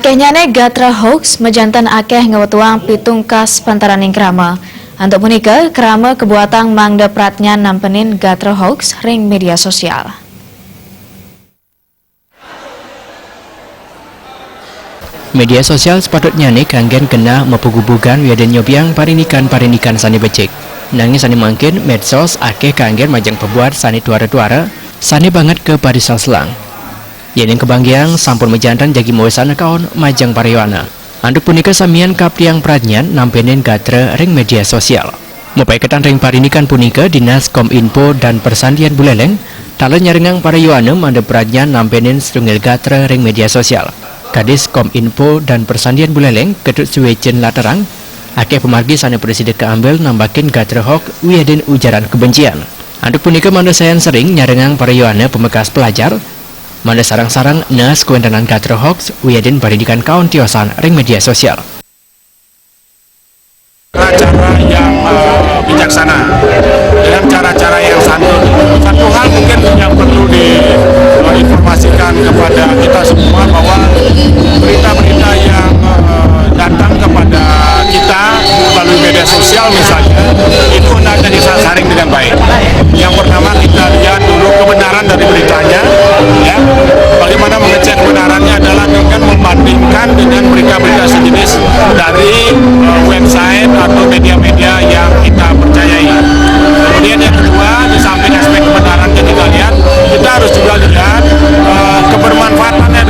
Akehnya gatra hoax mejantan akeh ngewetuang pitungkas pantaraning krama. Untuk punika, krama kebuatan mangda pratnya nampenin gatra hoax ring media sosial. Media sosial sepatutnya kanggen kena mepugubugan wiadan nyobiang parinikan sani becik. Nangis sani mungkin medsos akeh kanggen majang pebuat sani tuara-tuara sani banget ke parisal selang. Yang kebanggiang sampun mejantan jagi mawesan kaon majang pariwana. Anduk punika samian kapriang pradnyan nampenin gatra ring media sosial. Mupaiketan ring parinikan punika Dinas Kominfo dan Persandian Buleleng talen nyarengang pariwana mande pradnyan nampenin setunggal gatra ring media sosial. Kadis Kominfo dan Persandian Buleleng Ketut Suwecen Laterang akeh pemargi sana presiden keambil nambakin gatra hoax wiaden ujaran kebencian. Anduk punika mande sayan sering nyarengang pariwana pemekas pelajar manda sarang-sarang nas kuendanan gatra hoax wiaden parinikan kaun tiosan ring media sosial. Cara yang bijaksana dengan cara-cara yang santun. Satu hal mungkin yang perlu diinformasikan kepada kita semua bahwa berita-berita yang datang kepada kita melalui media sosial misalnya itu hendaknya disaring dengan baik. Yang pertama kita lihat dulu kebenaran dari beritanya, ya. Bagaimana mengecek kebenarannya adalah dengan membandingkan dengan berita-berita sejenis dari website atau media-media yang kita percayai. Kemudian yang kedua, di samping aspek kebenarannya kita lihat, kita harus juga lihat kebermanfaatannya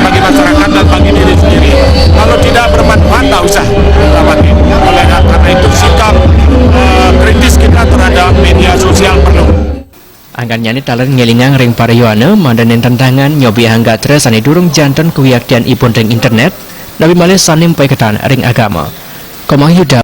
bagi masyarakat dan bagi diri sendiri. Kalau tidak bermanfaat, tak usah kita pakai. Oleh karena itu sikap kritis kita terhadap media sosial perlu. Angkannya talen ngelingang ring pariwana mandanin tantangan nyobi hanggatra sani durung jantan kuwiaktian ipun ring internet nabi malih sani mpaiketan ring agama. Komang Yuda